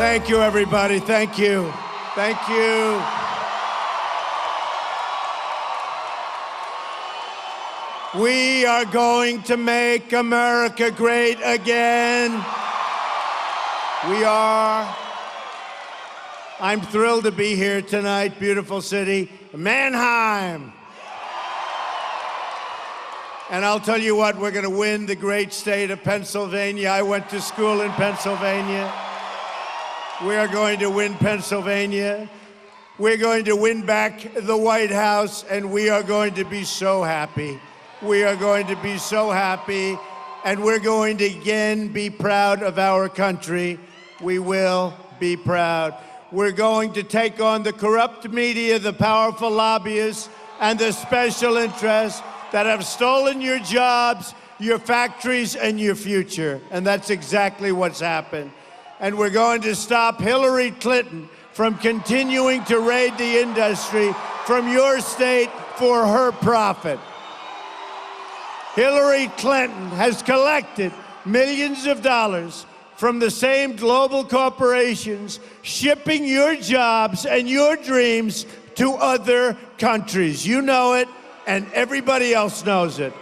Thank you, everybody. Thank you. Thank you. We are going to make America great again. We are. I'm thrilled to be here tonight, beautiful city, Manheim. And I'll tell you what, we're going to win the great state of Pennsylvania. I went to school in Pennsylvania. We are going to win Pennsylvania. We're going to win back the White House, and we are going to be so happy. We are going to be so happy, and we're going to again be proud of our country. We will be proud. We're going to take on the corrupt media, the powerful lobbyists, and the special interests that have stolen your jobs, your factories, and your future. And that's exactly what's happened. And we're going to stop Hillary Clinton from continuing to raid the industry from your state for her profit. Hillary Clinton has collected millions of dollars from the same global corporations, shipping your jobs and your dreams to other countries. You know it, and everybody else knows it.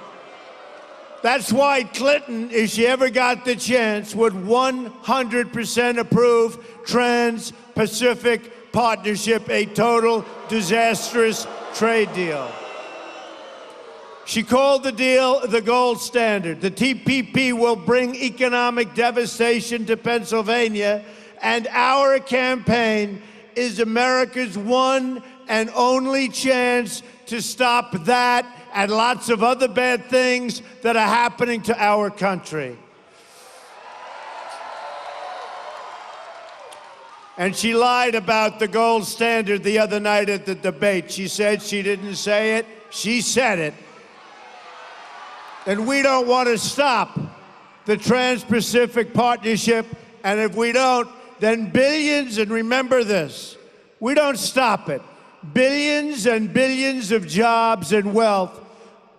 That's why Clinton, if she ever got the chance, would 100% approve Trans-Pacific Partnership, a total disastrous trade deal. She called the deal the gold standard. The TPP will bring economic devastation to Pennsylvania, and our campaign is America's one and only chance to stop that and lots of other bad things that are happening to our country. And she lied about the gold standard the other night at the debate. She said she didn't say it. She said it. And we don't want to stop the Trans-Pacific Partnership. And if we don't, then billions, and remember this, we don't stop it. Billions and billions of jobs and wealth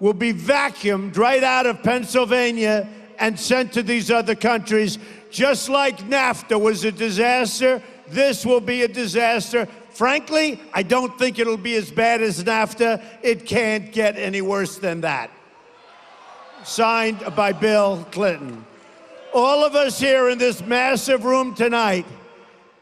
will be vacuumed right out of Pennsylvania and sent to these other countries. Just like NAFTA was a disaster, this will be a disaster. Frankly, I don't think it'll be as bad as NAFTA. It can't get any worse than that. Signed by Bill Clinton. All of us here in this massive room tonight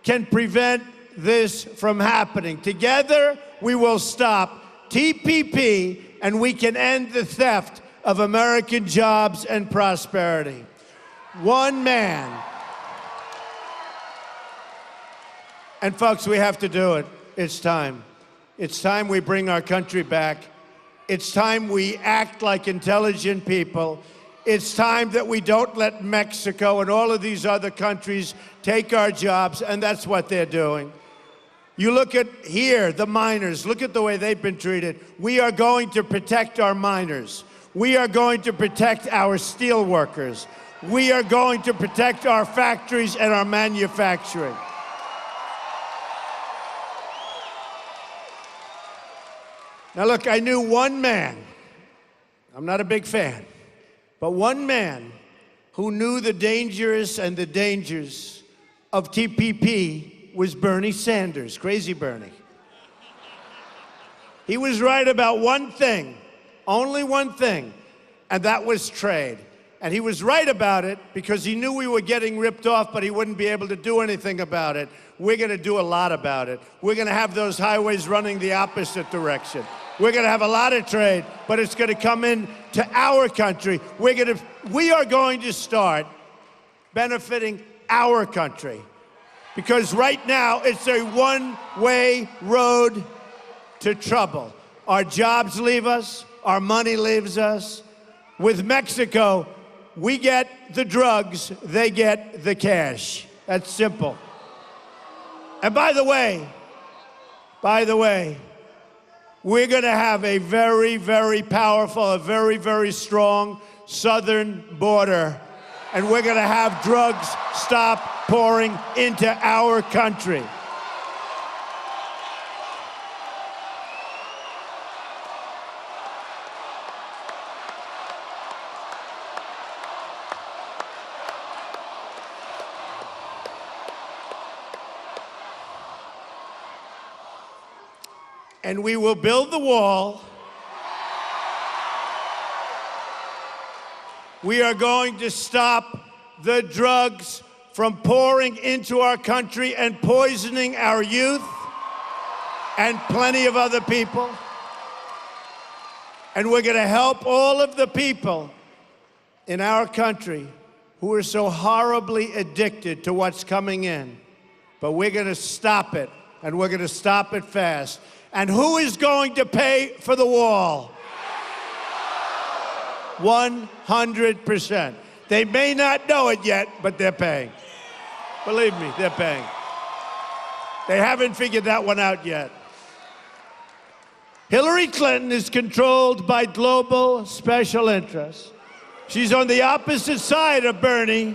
can prevent this from happening. Together, we will stop TPP, and we can end the theft of American jobs and prosperity. One man. And folks, we have to do it. It's time. It's time we bring our country back. It's time we act like intelligent people. It's time that we don't let Mexico and all of these other countries take our jobs, and that's what they're doing. You look at here, the miners, look at the way they've been treated. We are going to protect our miners. We are going to protect our steel workers. We are going to protect our factories and our manufacturing. Now look, I knew one man, I'm not a big fan, but one man who knew the dangers and the dangers of TPP was Bernie Sanders, crazy Bernie. He was right about one thing, only one thing, and that was trade. And he was right about it because he knew we were getting ripped off, but he wouldn't be able to do anything about it. We're going to do a lot about it. We're going to have those highways running the opposite direction. We're going to have a lot of trade, but it's going to come in to our country. We are going to start benefiting our country, because right now it's a one-way road to trouble. Our jobs leave us, our money leaves us. With Mexico, we get the drugs, they get the cash. That's simple. And by the way, we're going to have a very, very powerful, a very, very strong southern border. And we're going to have drugs stop pouring into our country. and we will build the wall. We are going to stop the drugs from pouring into our country and poisoning our youth and plenty of other people. And we're going to help all of the people in our country who are so horribly addicted to what's coming in. But we're going to stop it, and we're going to stop it fast. And who is going to pay for the wall? 100%. They may not know it yet, but they're paying. Believe me, they're paying. They haven't figured that one out yet. Hillary Clinton is controlled by global special interests. She's on the opposite side of Bernie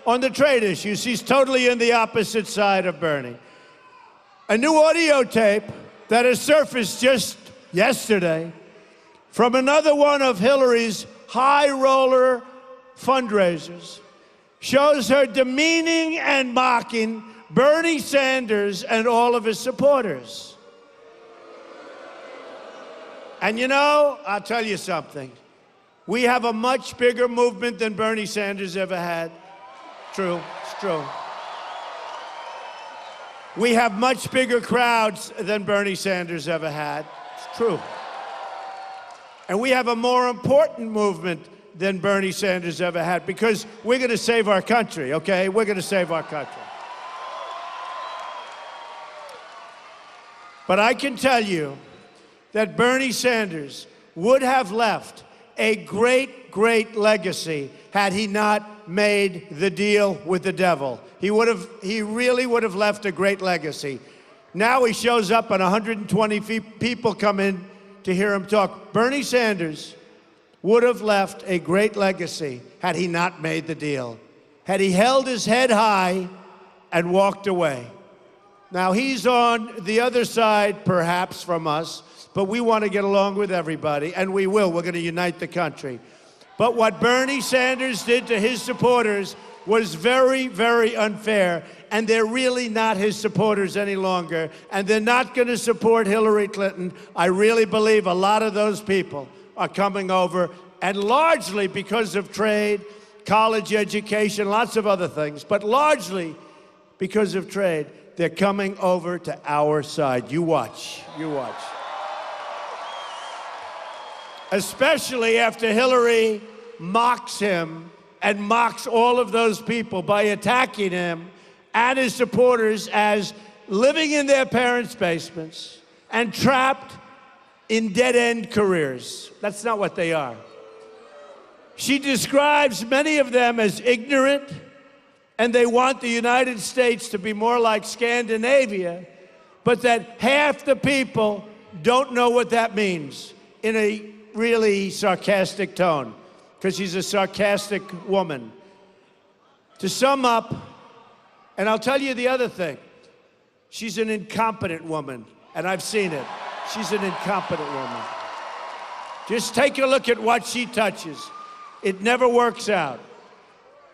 on the trade issue. She's totally on the opposite side of Bernie. A new audio tape that has surfaced just yesterday from another one of Hillary's high roller fundraisers shows her demeaning and mocking Bernie Sanders and all of his supporters. And you know, I'll tell you something. We have a much bigger movement than Bernie Sanders ever had. True, it's true. We have much bigger crowds than Bernie Sanders ever had. It's true. And we have a more important movement than Bernie Sanders ever had because we're going to save our country, okay? We're going to save our country. But I can tell you that Bernie Sanders would have left a great, great legacy had he not made the deal with the devil. He really would have left a great legacy. Now he shows up and 120 people come in to hear him talk. Bernie Sanders would have left a great legacy had he not made the deal, had he held his head high and walked away. Now he's on the other side, perhaps, from us, but we want to get along with everybody, and we will. We're going to unite the country. But what Bernie Sanders did to his supporters was very, very unfair, and they're really not his supporters any longer, and they're not going to support Hillary Clinton. I really believe a lot of those people are coming over, and largely because of trade, college education, lots of other things, but largely because of trade, they're coming over to our side. You watch. You watch. Especially after Hillary mocks him and mocks all of those people by attacking him and his supporters as living in their parents' basements and trapped in dead-end careers. That's not what they are. She describes many of them as ignorant, and they want the United States to be more like Scandinavia, but that half the people don't know what that means in a really sarcastic tone, because she's a sarcastic woman. To sum up, and I'll tell you the other thing, she's an incompetent woman, and I've seen it. She's an incompetent woman. Just take a look at what she touches. It never works out.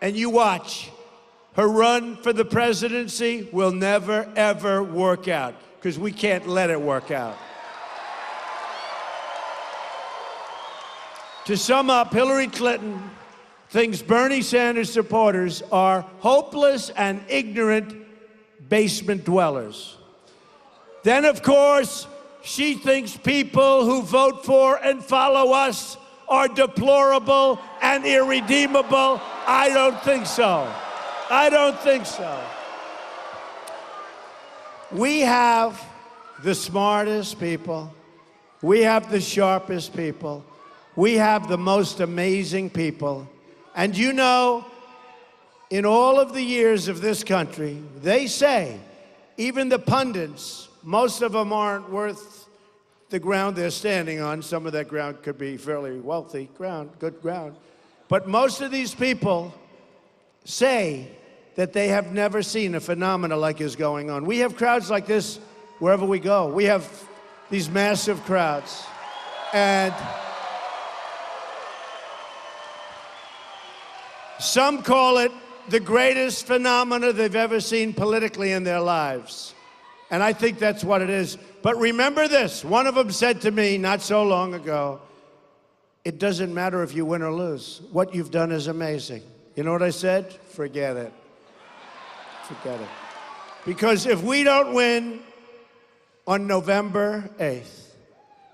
And you watch. Her run for the presidency will never, ever work out, because we can't let it work out. To sum up, Hillary Clinton thinks Bernie Sanders supporters are hopeless and ignorant basement dwellers. Then, of course, she thinks people who vote for and follow us are deplorable and irredeemable. I don't think so. I don't think so. We have the smartest people. We have the sharpest people. We have the most amazing people. And you know, in all of the years of this country, they say, even the pundits, most of them aren't worth the ground they're standing on. Some of that ground could be fairly wealthy ground, good ground. But most of these people say that they have never seen a phenomenon like is going on. We have crowds like this wherever we go. We have these massive crowds. And some call it the greatest phenomena they've ever seen politically in their lives. And I think that's what it is. But remember this, one of them said to me not so long ago, it doesn't matter if you win or lose. What you've done is amazing. You know what I said? Forget it. Forget it. Because if we don't win on November 8th,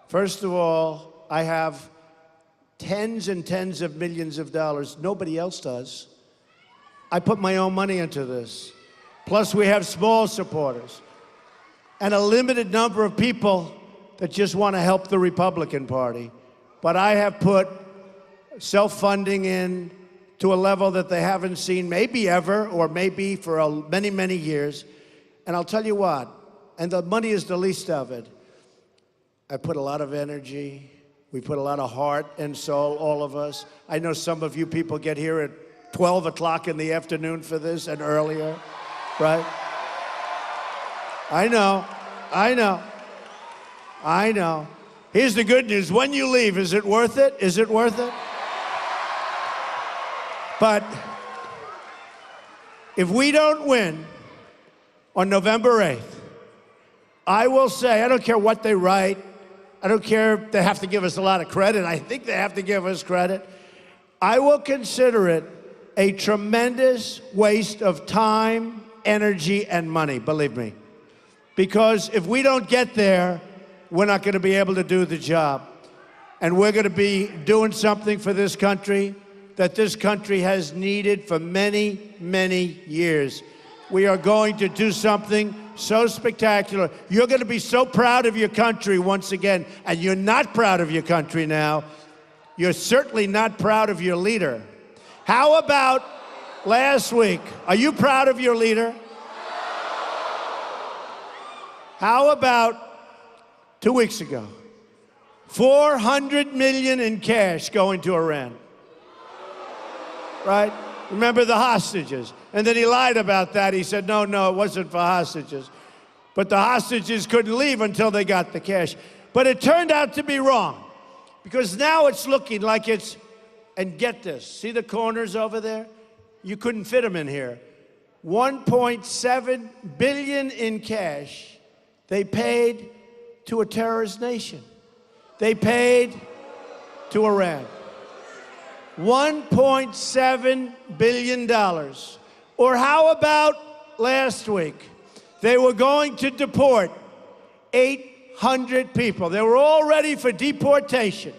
first of all, I have tens and tens of millions of dollars. Nobody else does. I put my own money into this. Plus, we have small supporters and a limited number of people that just want to help the Republican Party. But I have put self-funding in to a level that they haven't seen maybe ever, or maybe for many, many years. And I'll tell you what, and the money is the least of it. I put a lot of energy. We put a lot of heart and soul, all of us. I know some of you people get here at 12 o'clock in the afternoon for this and earlier, right? I know. Here's the good news. When you leave, is it worth it? Is it worth it? But if we don't win on November 8th, I will say, I don't care what they write. I don't care if they have to give us a lot of credit. I think they have to give us credit. I will consider it a tremendous waste of time, energy, and money, believe me. Because if we don't get there, we're not going to be able to do the job. And we're going to be doing something for this country that this country has needed for many, many years. We are going to do something so spectacular. You're going to be so proud of your country once again, and you're not proud of your country now. You're certainly not proud of your leader. How about last week? Are you proud of your leader? How about 2 weeks ago? $400 million in cash going to Iran. Right? Remember the hostages. And then he lied about that. He said, no, it wasn't for hostages. But the hostages couldn't leave until they got the cash. But it turned out to be wrong. Because now it's looking like it's, and get this, see the corners over there? You couldn't fit them in here. $1.7 billion in cash they paid to a terrorist nation. They paid to Iran. $1.7 billion. Or how about last week? They were going to deport 800 people. They were all ready for deportation,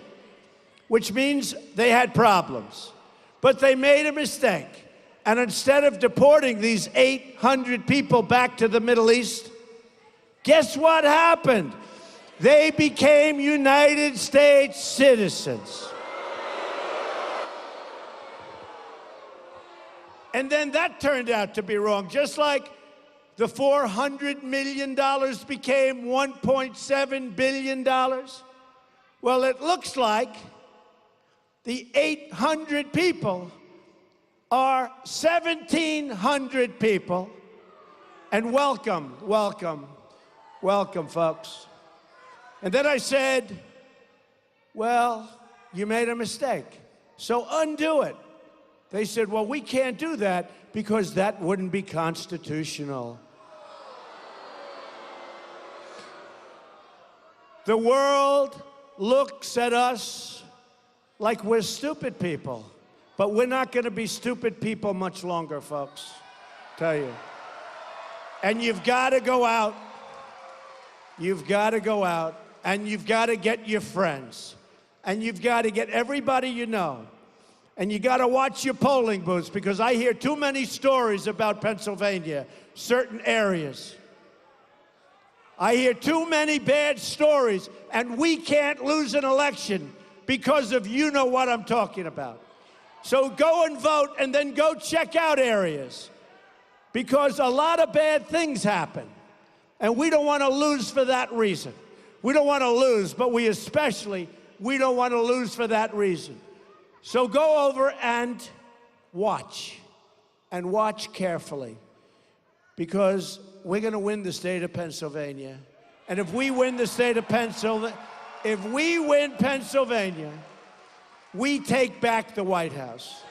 which means they had problems. But they made a mistake. And instead of deporting these 800 people back to the Middle East, guess what happened? They became United States citizens. And then that turned out to be wrong, just like the $400 million became $1.7 billion. Well, it looks like the 800 people are 1,700 people. And welcome, folks. And then I said, well, you made a mistake, so undo it. They said, well, we can't do that because that wouldn't be constitutional. The world looks at us like we're stupid people, but we're not going to be stupid people much longer, folks. Tell you. And you've got to go out. You've got to go out, and you've got to get your friends, and you've got to get everybody you know. And you got to watch your polling booths, because I hear too many stories about Pennsylvania, certain areas. I hear too many bad stories, and we can't lose an election because of you know what I'm talking about. So go and vote, and then go check out areas, because a lot of bad things happen, and we don't want to lose for that reason. We don't want to lose, but we don't want to lose for that reason. So go over and watch carefully, because we're going to win the state of Pennsylvania. And if we win the state of Pennsylvania, we take back the White House.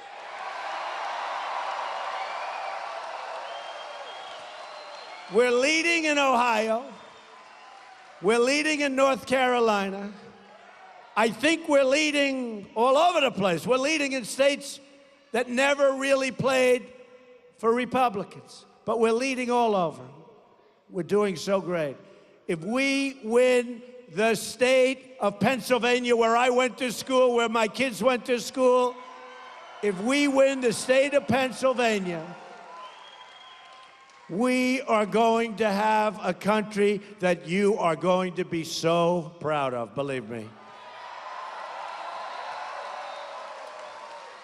We're leading in Ohio. We're leading in North Carolina. I think we're leading all over the place. We're leading in states that never really played for Republicans, but we're leading all over. We're doing so great. If we win the state of Pennsylvania, where I went to school, where my kids went to school, if we win the state of Pennsylvania, we are going to have a country that you are going to be so proud of, believe me.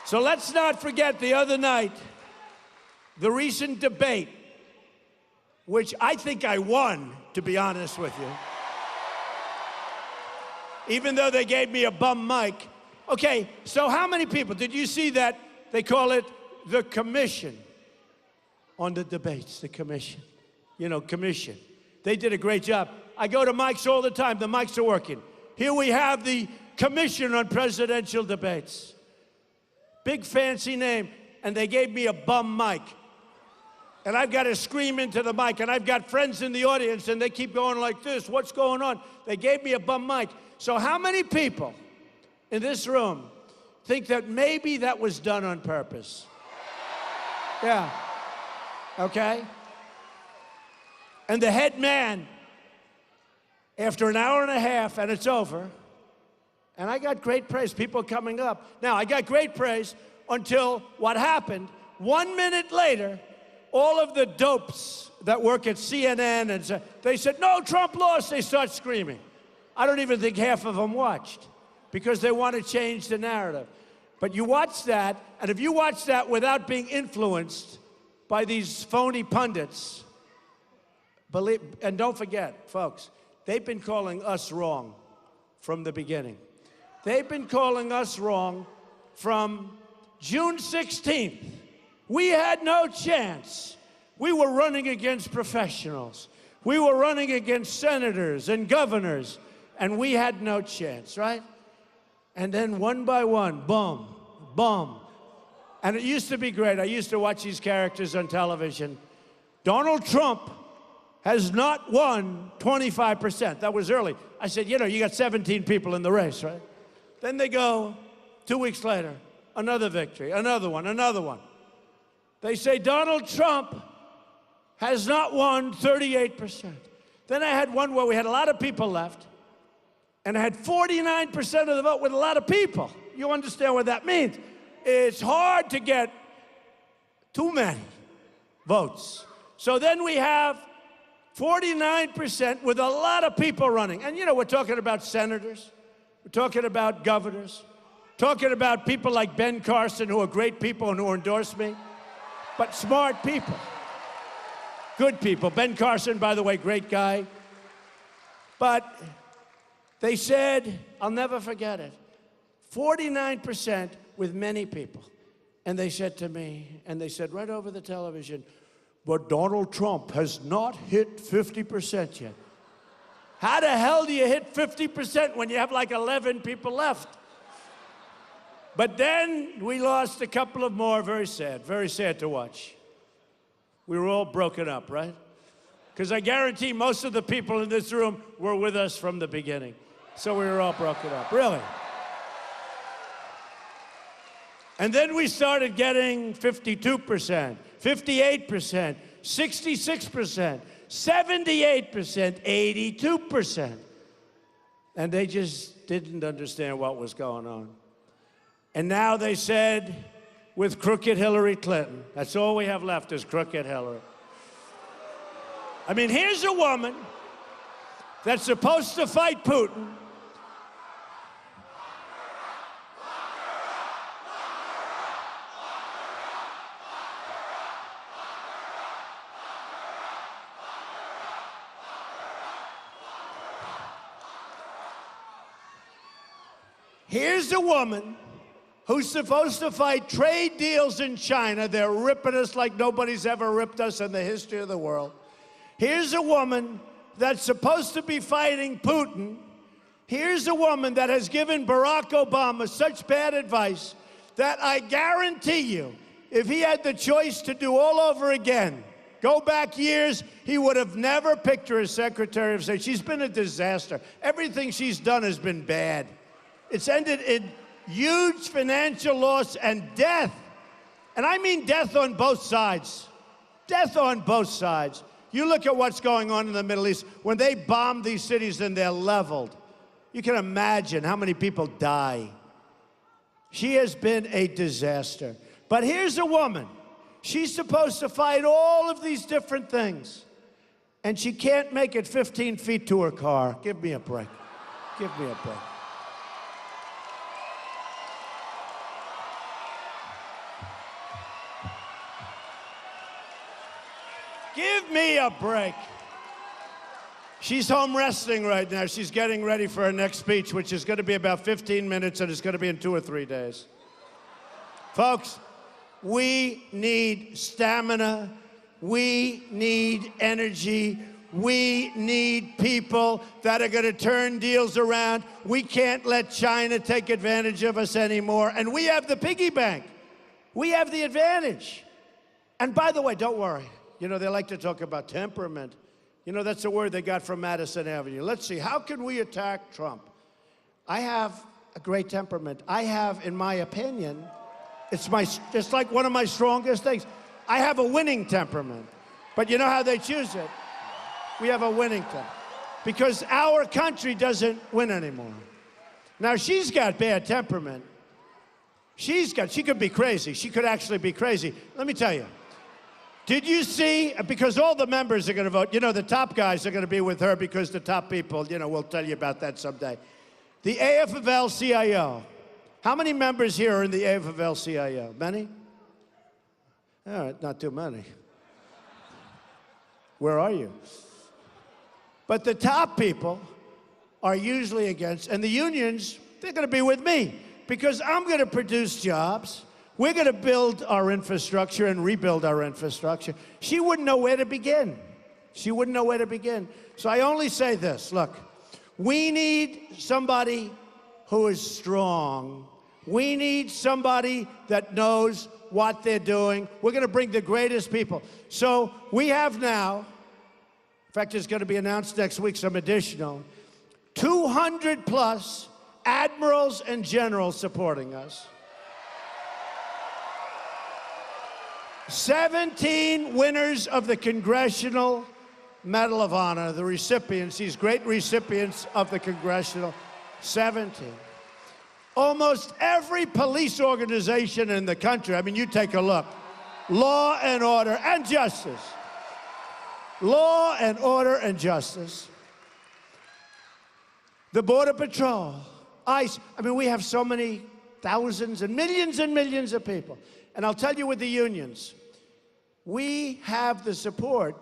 So let's not forget the other night, the recent debate, which I think I won, to be honest with you. Even though they gave me a bum mic. Okay, so how many people, did you see that they call it the commission on the debates, the commission? You know, commission. They did a great job. I go to mics all the time, the mics are working. Here we have the commission on presidential debates. Big fancy name, and they gave me a bum mic. And I've got to scream into the mic, and I've got friends in the audience, and they keep going like this, what's going on? They gave me a bum mic. So how many people in this room think that maybe that was done on purpose? Yeah, okay? And the head man, after an hour and a half, and it's over, and I got great praise, people coming up. Now, I got great praise until what happened. 1 minute later, all of the dopes that work at CNN, and they said, no, Trump lost. They start screaming. I don't even think half of them watched because they want to change the narrative. But you watch that, and if you watch that without being influenced by these phony pundits, and don't forget, folks, they've been calling us wrong from the beginning. They've been calling us wrong from June 16th. We had no chance. We were running against professionals. We were running against senators and governors, and we had no chance, right? And then one by one, boom, boom. And it used to be great. I used to watch these characters on television. Donald Trump has not won 25%. That was early. I said, you know, you got 17 people in the race, right? Then they go, 2 weeks later, another victory, another one, another one. They say Donald Trump has not won 38%. Then I had one where we had a lot of people left, and I had 49% of the vote with a lot of people. You understand what that means? It's hard to get too many votes. So then we have 49% with a lot of people running. And you know, we're talking about senators, we're talking about governors, talking about people like Ben Carson, who are great people and who endorse me, but smart people, good people. Ben Carson, by the way, great guy. But they said, I'll never forget it, 49% with many people. And they said to me, and they said right over the television, but Donald Trump has not hit 50% yet. How the hell do you hit 50% when you have like 11 people left? But then we lost a couple of more, very sad to watch. We were all broken up, right? Because I guarantee most of the people in this room were with us from the beginning. So we were all broken up, really. And then we started getting 52%, 58%, 66%, 78%, 82%. And they just didn't understand what was going on. And now they said, with crooked Hillary Clinton, that's all we have left is crooked Hillary. I mean, here's a woman that's supposed to fight Putin. Here's a woman who's supposed to fight trade deals in China. They're ripping us like nobody's ever ripped us in the history of the world. Here's a woman that's supposed to be fighting Putin. Here's a woman that has given Barack Obama such bad advice that I guarantee you, if he had the choice to do all over again, Go back years, he would have never picked her as Secretary of State. She's been a disaster. Everything she's done has been bad. It's ended in huge financial loss and death. And I mean death on both sides. Death on both sides. You look at what's going on in the Middle East. When they bomb these cities and they're leveled, you can imagine how many people die. She has been a disaster. But here's a woman. She's supposed to fight all of these different things. And she can't make it 15 feet to her car. Give me a break. Give me a break. Give me a break. She's home resting right now. She's getting ready for her next speech, which is going to be about 15 minutes, and it's going to be in 2 or 3 days. Folks, we need stamina. We need energy. We need people that are going to turn deals around. We can't let China take advantage of us anymore. And we have the piggy bank. We have the advantage. And by the way, don't worry. You know, they like to talk about temperament. You know, that's a word they got from Madison Avenue. Let's see, how can we attack Trump? I have a great temperament. I have, in my opinion, it's like one of my strongest things. I have a winning temperament. But you know how they choose it? We have a winning temperament. Because our country doesn't win anymore. Now, she's got bad temperament. She could be crazy. She could actually be crazy. Let me tell you. Did you see, because all the members are going to vote, you know, the top guys are going to be with her because the top people, you know, we'll tell you about that someday. The AFL-CIO. How many members here are in the AFL-CIO? Many? All right, not too many. Where are you? But the top people are usually against, and the unions, they're going to be with me because I'm going to produce jobs. We're going to build our infrastructure and rebuild our infrastructure. She wouldn't know where to begin. She wouldn't know where to begin. So I only say this, look, we need somebody who is strong. We need somebody that knows what they're doing. We're going to bring the greatest people. So we have now, in fact, it's going to be announced next week, some additional, 200 plus admirals and generals supporting us. 17 winners of the Congressional Medal of Honor, the recipients, these great recipients of the Congressional, 17. Almost every police organization in the country, I mean, you take a look, law and order and justice. Law and order and justice. The Border Patrol, ICE, I mean, we have so many thousands and millions of people. And I'll tell you with the unions, we have the support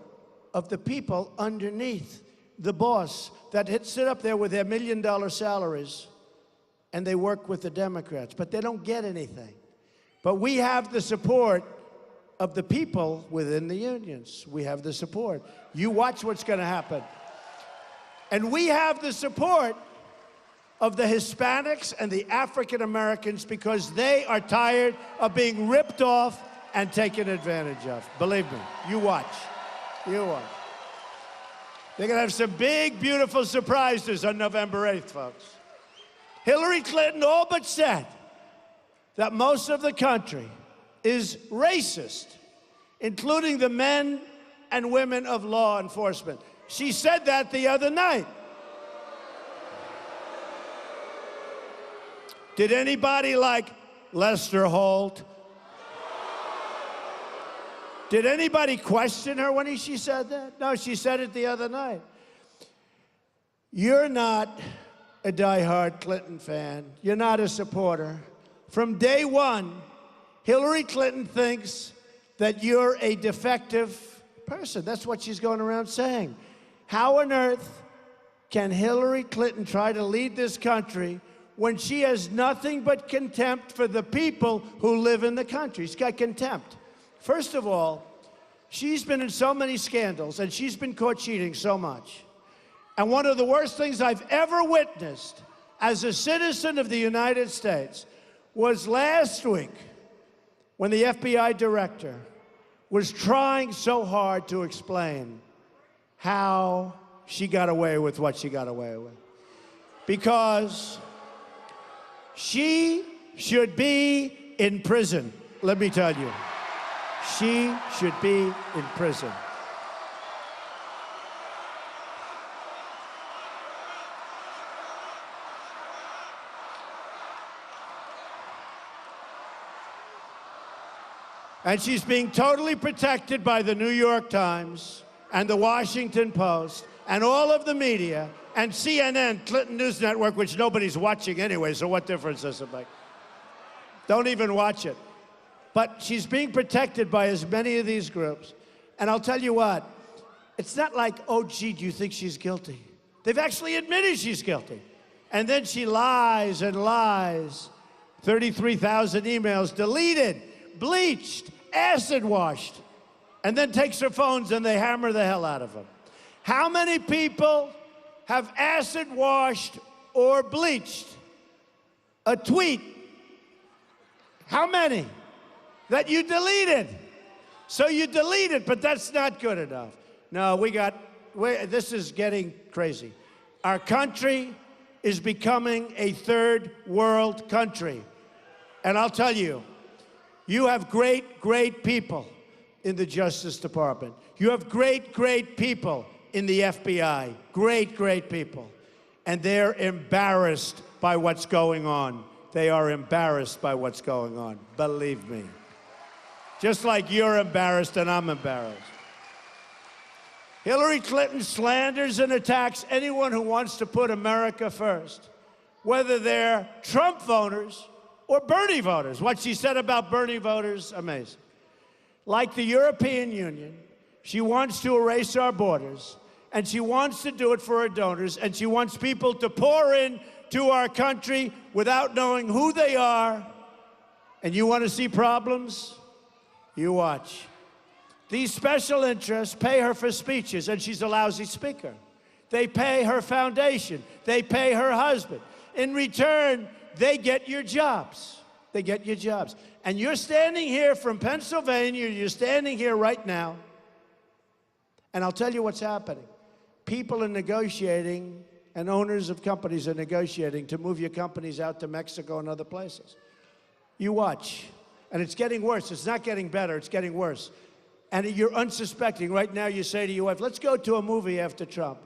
of the people underneath the boss that sit up there with their $1 million salaries and they work with the Democrats, but they don't get anything. But we have the support of the people within the unions. We have the support. You watch what's going to happen. And we have the support of the Hispanics and the African Americans because they are tired of being ripped off and taken advantage of. Believe me, you watch. You watch. They're going to have some big, beautiful surprises on November 8th, folks. Hillary Clinton all but said that most of the country is racist, including the men and women of law enforcement. She said that the other night. Did anybody like Lester Holt? Did anybody question her when she said that? No, she said it the other night. You're not a diehard Clinton fan. You're not a supporter. From day one, Hillary Clinton thinks that you're a defective person. That's what she's going around saying. How on earth can Hillary Clinton try to lead this country when she has nothing but contempt for the people who live in the country? She's got contempt. First of all, she's been in so many scandals, and she's been caught cheating so much. And one of the worst things I've ever witnessed as a citizen of the United States was last week when the FBI director was trying so hard to explain how she got away with what she got away with. Because she should be in prison. Let me tell you, she should be in prison. And she's being totally protected by the New York Times and the Washington Post and all of the media and CNN, Clinton News Network, which nobody's watching anyway, so what difference does it make? Don't even watch it. But she's being protected by as many of these groups. And I'll tell you what, it's not like, oh, gee, do you think she's guilty? They've actually admitted she's guilty. And then she lies and lies. 33,000 emails deleted, bleached, acid washed, and then takes her phones and they hammer the hell out of them. How many people have acid washed or bleached a tweet? How many? That you deleted. So you delete it, but that's not good enough. No, this is getting crazy. Our country is becoming a third world country. And I'll tell you, you have great, great people in the Justice Department. You have great, great people in the FBI. Great, great people. And they're embarrassed by what's going on. They are embarrassed by what's going on. Believe me. Just like you're embarrassed and I'm embarrassed. Hillary Clinton slanders and attacks anyone who wants to put America first, whether they're Trump voters or Bernie voters. What she said about Bernie voters, amazing. Like the European Union, she wants to erase our borders, and she wants to do it for her donors, and she wants people to pour in to our country without knowing who they are. And you want to see problems? You watch. These special interests pay her for speeches, and she's a lousy speaker. They pay her foundation. They pay her husband. In return, they get your jobs. They get your jobs. And you're standing here from Pennsylvania, you're standing here right now, and I'll tell you what's happening. People are negotiating, and owners of companies are negotiating to move your companies out to Mexico and other places. You watch. And it's getting worse. It's not getting better. It's getting worse. And you're unsuspecting. Right now, you say to your wife, let's go to a movie after Trump.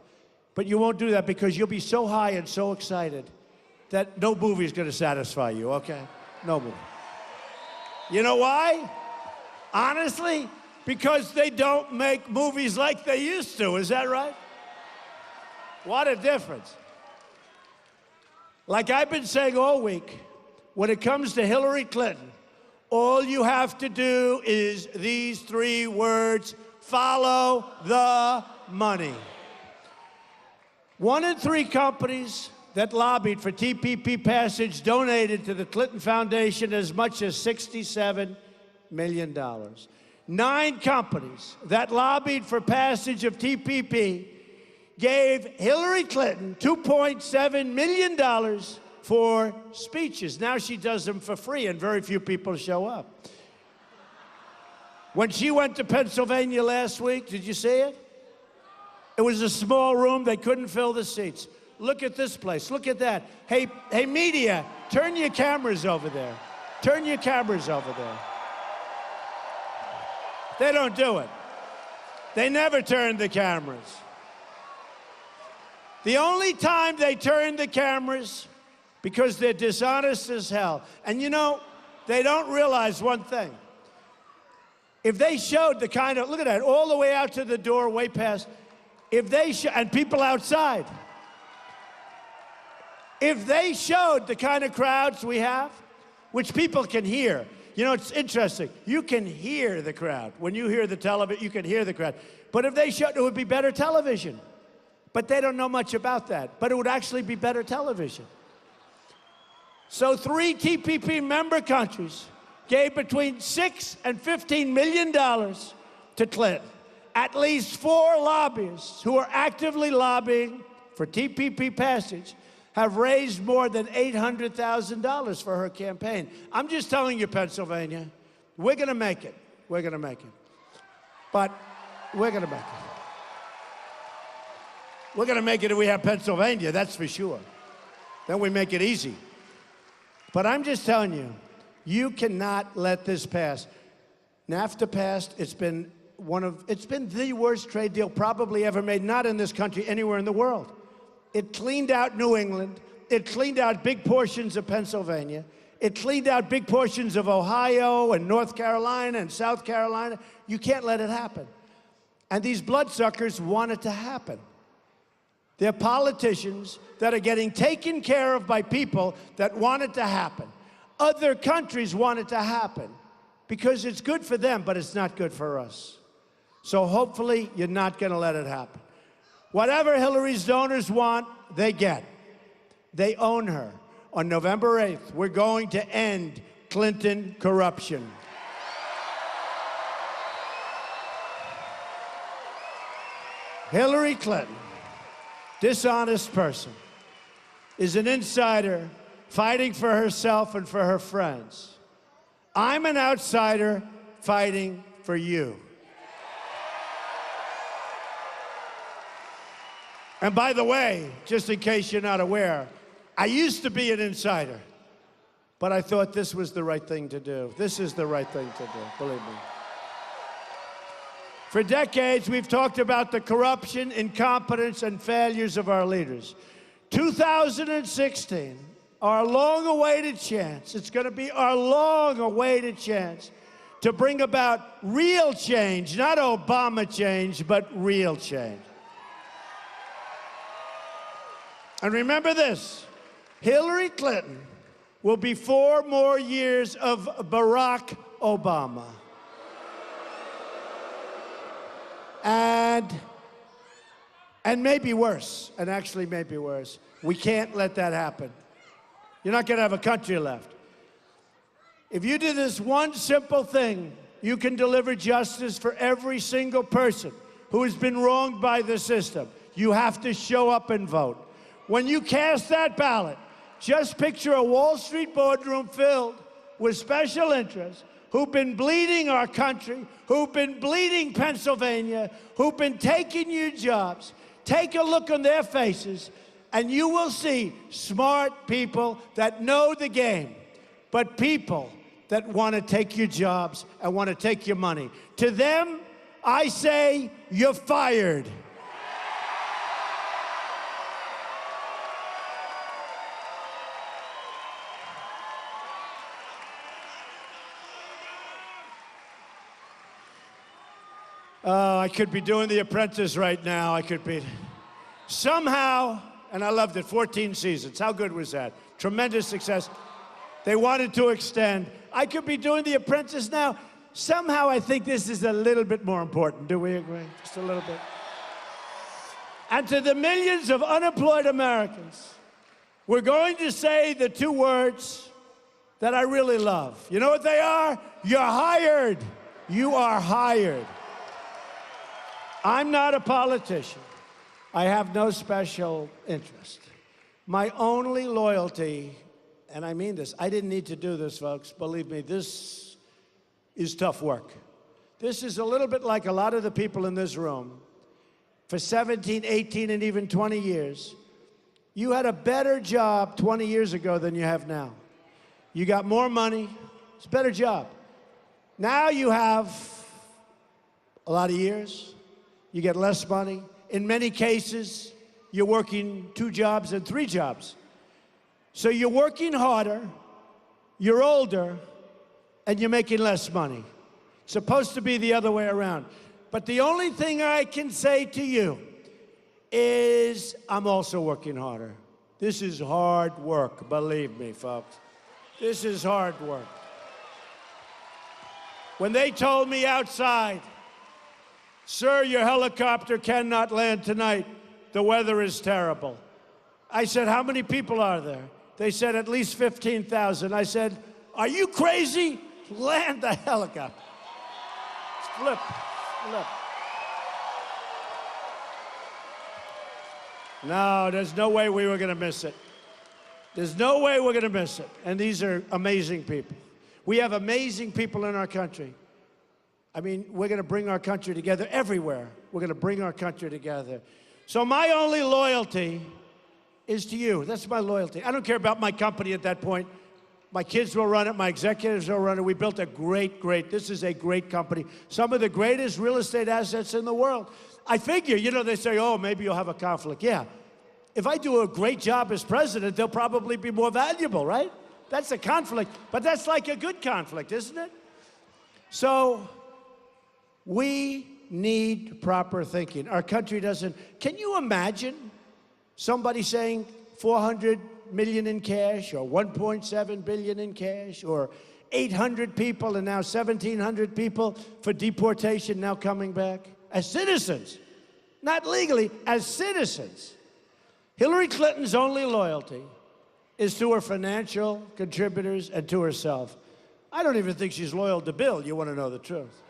But you won't do that because you'll be so high and so excited that no movie is going to satisfy you, okay? No movie. You know why? Honestly, because they don't make movies like they used to. Is that right? What a difference. Like I've been saying all week, when it comes to Hillary Clinton, all you have to do is these three words: follow the money. 1 in 3 companies that lobbied for TPP passage donated to the Clinton Foundation as much as $67 million. 9 companies that lobbied for passage of TPP gave Hillary Clinton $2.7 million for speeches. Now she does them for free, and very few people show up. When she went to Pennsylvania last week, did you see it? It was a small room. They couldn't fill the seats. Look at this place. Look at that. Hey, media, turn your cameras over there. Turn your cameras over there. They don't do it. They never turn the cameras. The only time they turn the cameras, because they're dishonest as hell. And you know, they don't realize one thing. If they showed the kind of, look at that, all the way out to the door, way past, if they and people outside, if they showed the kind of crowds we have, which people can hear. You know, it's interesting. You can hear the crowd. When you hear the television, you can hear the crowd. But if they showed, it would be better television. But they don't know much about that. But it would actually be better television. So 3 TPP member countries gave between $6 and $15 million to Clinton. At least 4 lobbyists who are actively lobbying for TPP passage have raised more than $800,000 for her campaign. I'm just telling you, Pennsylvania, we're going to make it. We're going to make it. But we're going to make it. We're going to make it if we have Pennsylvania, that's for sure. Then we make it easy. But I'm just telling you, you cannot let this pass. NAFTA passed. It's been the worst trade deal probably ever made, not in this country, anywhere in the world. It cleaned out New England. It cleaned out big portions of Pennsylvania. It cleaned out big portions of Ohio and North Carolina and South Carolina. You can't let it happen. And these bloodsuckers want it to happen. They're politicians that are getting taken care of by people that want it to happen. Other countries want it to happen because it's good for them, but it's not good for us. So hopefully you're not going to let it happen. Whatever Hillary's donors want, they get. They own her. On November 8th, we're going to end Clinton corruption. Hillary Clinton, dishonest person, is an insider fighting for herself and for her friends. I'm an outsider fighting for you. And by the way, just in case you're not aware, I used to be an insider, but I thought this was the right thing to do. This is the right thing to do, believe me. For decades, we've talked about the corruption, incompetence, and failures of our leaders. 2016, our long-awaited chance, it's going to be our long-awaited chance to bring about real change, not Obama change, but real change. And remember this, Hillary Clinton will be 4 more years of Barack Obama. And maybe worse, and actually maybe worse. We can't let that happen. You're not going to have a country left. If you do this one simple thing, you can deliver justice for every single person who has been wronged by the system. You have to show up and vote. When you cast that ballot, just picture a Wall Street boardroom filled with special interests who've been bleeding our country, who've been bleeding Pennsylvania, who've been taking your jobs. Take a look on their faces, and you will see smart people that know the game, but people that want to take your jobs and want to take your money. To them, I say, you're fired. Oh, I could be doing The Apprentice right now. I could be. Somehow, and I loved it, 14 seasons. How good was that? Tremendous success. They wanted to extend. I could be doing The Apprentice now. Somehow, I think this is a little bit more important. Do we agree? Just a little bit. And to the millions of unemployed Americans, we're going to say the 2 words that I really love. You know what they are? You're hired. You are hired. I'm not a politician. I have no special interest. My only loyalty, and I mean this, I didn't need to do this, folks. Believe me, this is tough work. This is a little bit like a lot of the people in this room. For 17, 18, and even 20 years, you had a better job 20 years ago than you have now. You got more money. It's a better job. Now you have a lot of years. You get less money. In many cases, you're working 2 jobs and 3 jobs. So you're working harder, you're older, and you're making less money. It's supposed to be the other way around. But the only thing I can say to you is I'm also working harder. This is hard work, believe me, folks. This is hard work. When they told me outside, "Sir, your helicopter cannot land tonight. The weather is terrible." I said, "How many people are there?" They said, "At least 15,000. I said, "Are you crazy? Land the helicopter." Flip. No, there's no way we were going to miss it. There's no way we're going to miss it. And these are amazing people. We have amazing people in our country. I mean, we're going to bring our country together everywhere. We're going to bring our country together. So my only loyalty is to you. That's my loyalty. I don't care about my company at that point. My kids will run it. My executives will run it. We built a this is a great company. Some of the greatest real estate assets in the world. I figure, you know, they say, oh, maybe you'll have a conflict. Yeah. If I do a great job as president, they'll probably be more valuable, right? That's a conflict. But that's like a good conflict, isn't it? So we need proper thinking. Our country doesn't. Can you imagine somebody saying 400 million in cash or 1.7 billion in cash or 800 people and now 1,700 people for deportation now coming back? As citizens, not legally, as citizens. Hillary Clinton's only loyalty is to her financial contributors and to herself. I don't even think she's loyal to Bill. You want to know the truth.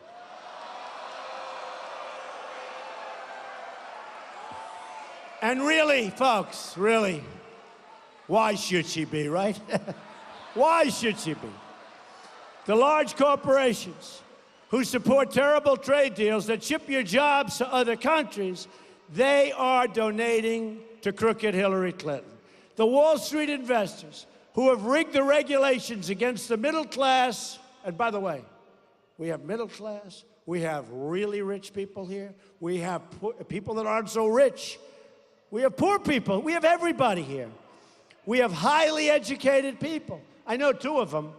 And really, folks, really, why should she be, right? Why should she be? The large corporations who support terrible trade deals that ship your jobs to other countries, they are donating to crooked Hillary Clinton. The Wall Street investors who have rigged the regulations against the middle class, and by the way, we have middle class, we have really rich people here, we have people that aren't so rich, we have poor people, we have everybody here. We have highly educated people. I know two of them,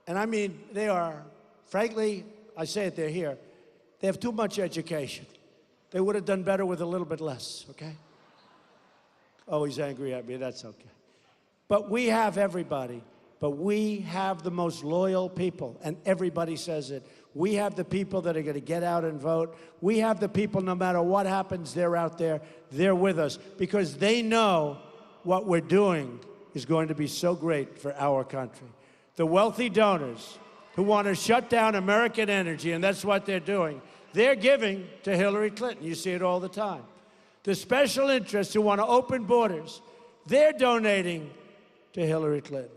and I mean, they are, frankly, I say it, they're here. They have too much education. They would have done better with a little bit less, okay? Oh, he's angry at me, that's okay. But we have everybody, but we have the most loyal people, and everybody says it. We have the people that are gonna get out and vote. We have the people, no matter what happens, they're out there, they're with us, because they know what we're doing is going to be so great for our country. The wealthy donors who want to shut down American energy, and that's what they're doing, they're giving to Hillary Clinton. You see it all the time. The special interests who want to open borders, they're donating to Hillary Clinton.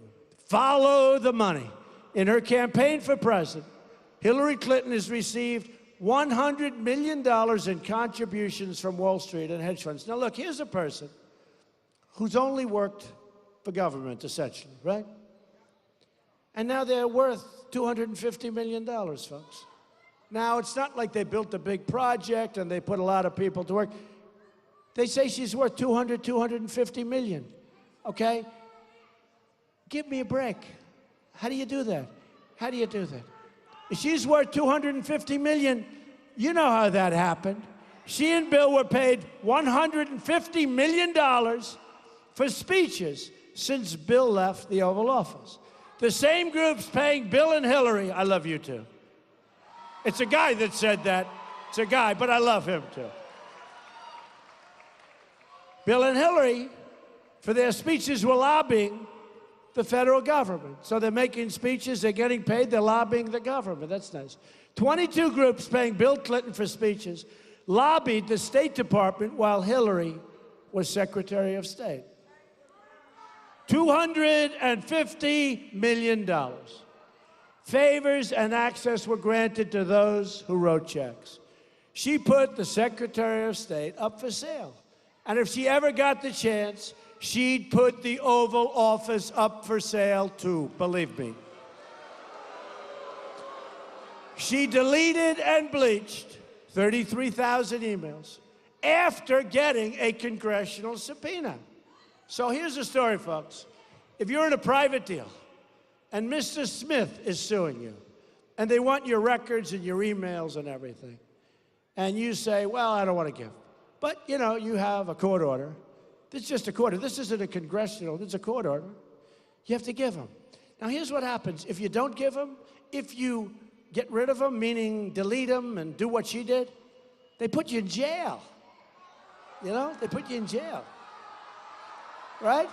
Follow the money. In her campaign for president, Hillary Clinton has received $100 million in contributions from Wall Street and hedge funds. Now look, here's a person who's only worked for government, essentially, right? And now they're worth $250 million, folks. Now, it's not like they built a big project and they put a lot of people to work. They say she's worth 250 million, okay? Give me a break. How do you do that? How do you do that? If she's worth 250 million, you know how that happened. She and Bill were paid $150 million for speeches since Bill left the Oval Office. The same group's paying Bill and Hillary. I love you too. It's a guy that said that. It's a guy, but I love him too. Bill and Hillary, for their speeches, were lobbying the federal government. So they're making speeches, they're getting paid, they're lobbying the government. That's nice. 22 groups paying Bill Clinton for speeches lobbied the State Department while Hillary was Secretary of State. $250 million. Favors and access were granted to those who wrote checks. She put the Secretary of State up for sale. And if she ever got the chance, she'd put the Oval Office up for sale too, believe me. She deleted and bleached 33,000 emails after getting a congressional subpoena. So here's the story, folks. If you're in a private deal and Mr. Smith is suing you and they want your records and your emails and everything, and you say, well, I don't want to give. But, you know, you have a court order. This is just a court order. This isn't a congressional, this is a court order. You have to give them. Now, here's what happens. If you don't give them, if you get rid of them, meaning delete them and do what she did, they put you in jail. You know, they put you in jail. Right?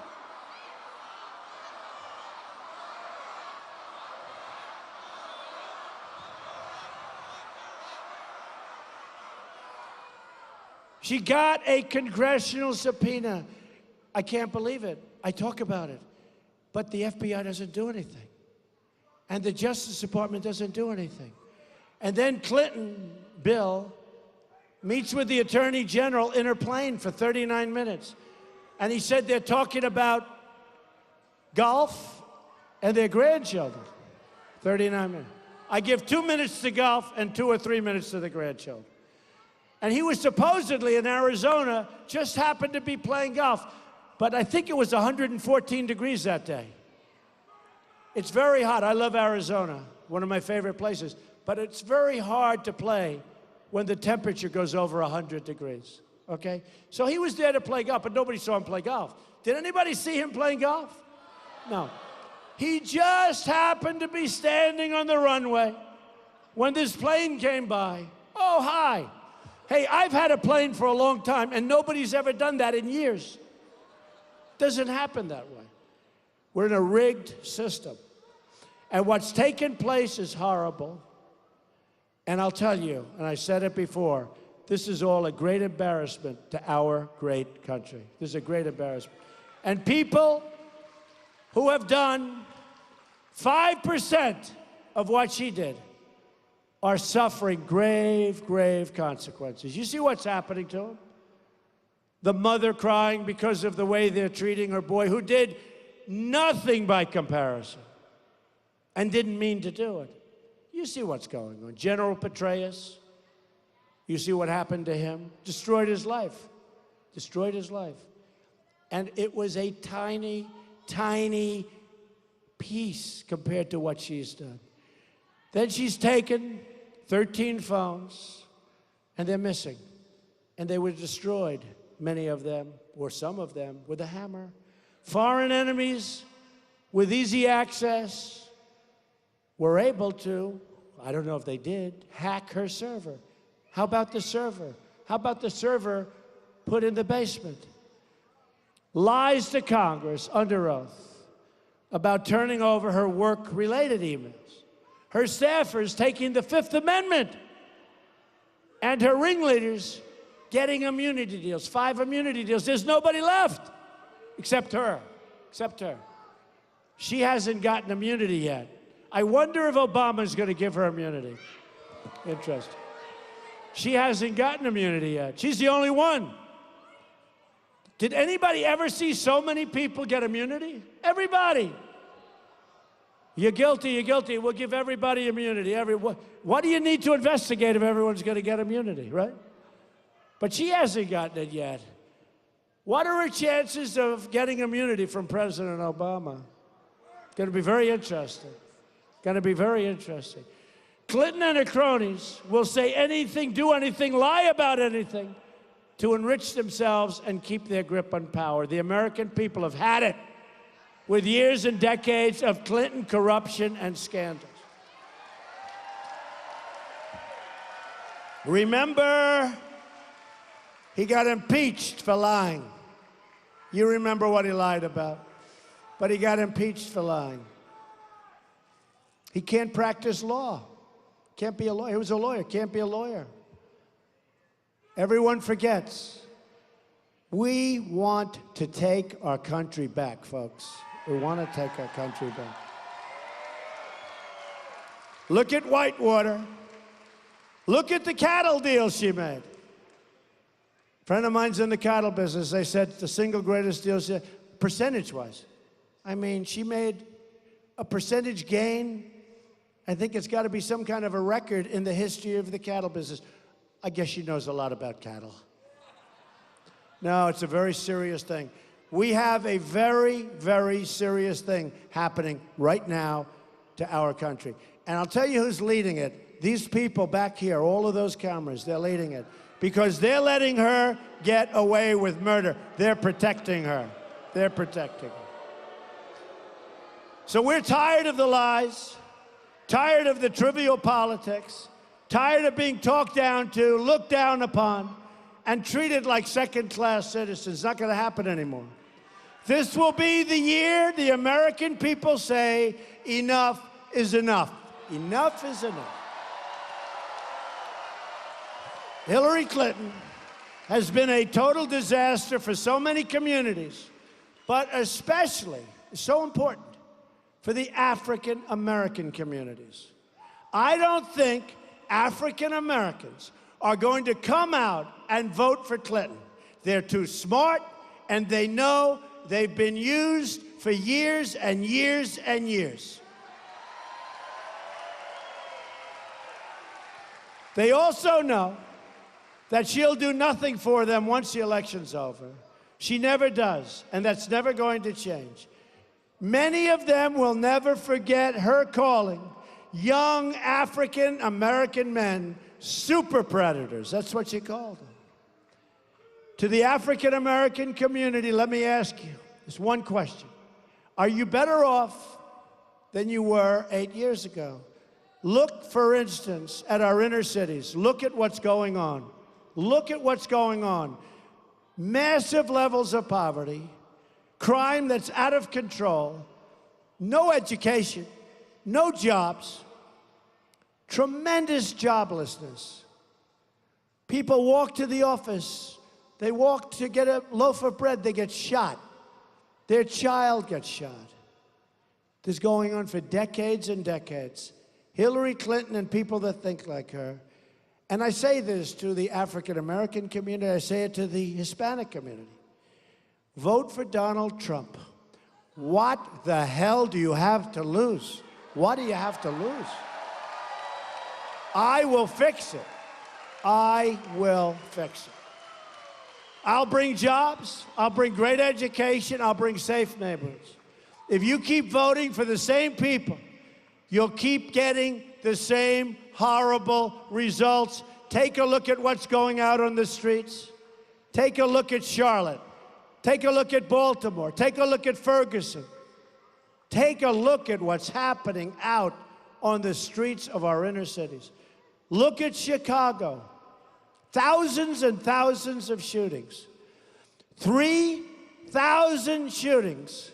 She got a congressional subpoena. I can't believe it. I talk about it. But the FBI doesn't do anything. And the Justice Department doesn't do anything. And then Clinton, Bill, meets with the Attorney General in her plane for 39 minutes. And he said they're talking about golf and their grandchildren. 39 minutes. I give 2 minutes to golf and 2 or 3 minutes to the grandchildren. And he was supposedly in Arizona, just happened to be playing golf. But I think it was 114 degrees that day. It's very hot. I love Arizona, one of my favorite places. But it's very hard to play when the temperature goes over 100 degrees, okay? So he was there to play golf, but nobody saw him play golf. Did anybody see him playing golf? No. He just happened to be standing on the runway when this plane came by. Oh, hi. Hey, I've had a plane for a long time, and nobody's ever done that in years. Doesn't happen that way. We're in a rigged system. And what's taken place is horrible. And I'll tell you, and I said it before, this is all a great embarrassment to our great country. This is a great embarrassment. And people who have done 5% of what she did are suffering grave, grave consequences. You see what's happening to them? The mother crying because of the way they're treating her boy, who did nothing by comparison and didn't mean to do it. You see what's going on. General Petraeus, you see what happened to him? Destroyed his life. Destroyed his life. And it was a tiny, tiny piece compared to what she's done. Then she's taken 13 phones, and they're missing. And they were destroyed, many of them, or some of them, with a hammer. Foreign enemies with easy access were able to, I don't know if they did, hack her server. How about the server? How about the server put in the basement? Lies to Congress under oath about turning over her work-related emails. Her staffers taking the Fifth Amendment, and her ringleaders getting immunity deals, 5 immunity deals. There's nobody left except her, except her. She hasn't gotten immunity yet. I wonder if Obama's going to give her immunity. Interesting. She hasn't gotten immunity yet. She's the only one. Did anybody ever see so many people get immunity? Everybody. You're guilty, you're guilty. We'll give everybody immunity. What do you need to investigate if everyone's going to get immunity, right? But she hasn't gotten it yet. What are her chances of getting immunity from President Obama? Going to be very interesting. Going to be very interesting. Clinton and her cronies will say anything, do anything, lie about anything to enrich themselves and keep their grip on power. The American people have had it with years and decades of Clinton corruption and scandals. Remember, he got impeached for lying. You remember what he lied about. But he got impeached for lying. He can't practice law. Can't be a lawyer. He was a lawyer. Can't be a lawyer. Everyone forgets. We want to take our country back, folks. We want to take our country back. Look at Whitewater. Look at the cattle deal she made. A friend of mine's in the cattle business. They said the single greatest deal, percentage-wise. I mean, she made a percentage gain. I think it's got to be some kind of a record in the history of the cattle business. I guess she knows a lot about cattle. No, it's a very serious thing. We have a very, very serious thing happening right now to our country. And I'll tell you who's leading it. These people back here, all of those cameras, they're leading it. Because they're letting her get away with murder. They're protecting her. They're protecting her. So we're tired of the lies, tired of the trivial politics, tired of being talked down to, looked down upon, and treated like second-class citizens. It's not going to happen anymore. This will be the year the American people say, enough is enough. Enough is enough. Hillary Clinton has been a total disaster for so many communities, but especially, so important, for the African American communities. I don't think African Americans are going to come out and vote for Clinton. They're too smart, and they know they've been used for years and years and years. They also know that she'll do nothing for them once the election's over. She never does, and that's never going to change. Many of them will never forget her calling young African American men super predators. That's what she called them. To the African American community, let me ask you this one question. Are you better off than you were 8 years ago? Look, for instance, at our inner cities. Look at what's going on. Look at what's going on. Massive levels of poverty, crime that's out of control, no education, no jobs, tremendous joblessness. People walk to the office. They walk to get a loaf of bread. They get shot. Their child gets shot. This is going on for decades and decades. Hillary Clinton and people that think like her. And I say this to the African American community. I say it to the Hispanic community. Vote for Donald Trump. What the hell do you have to lose? What do you have to lose? I will fix it. I will fix it. I'll bring jobs. I'll bring great education. I'll bring safe neighborhoods. If you keep voting for the same people, you'll keep getting the same horrible results. Take a look at what's going out on the streets. Take a look at Charlotte. Take a look at Baltimore. Take a look at Ferguson. Take a look at what's happening out on the streets of our inner cities. Look at Chicago. Thousands and thousands of shootings. 3,000 shootings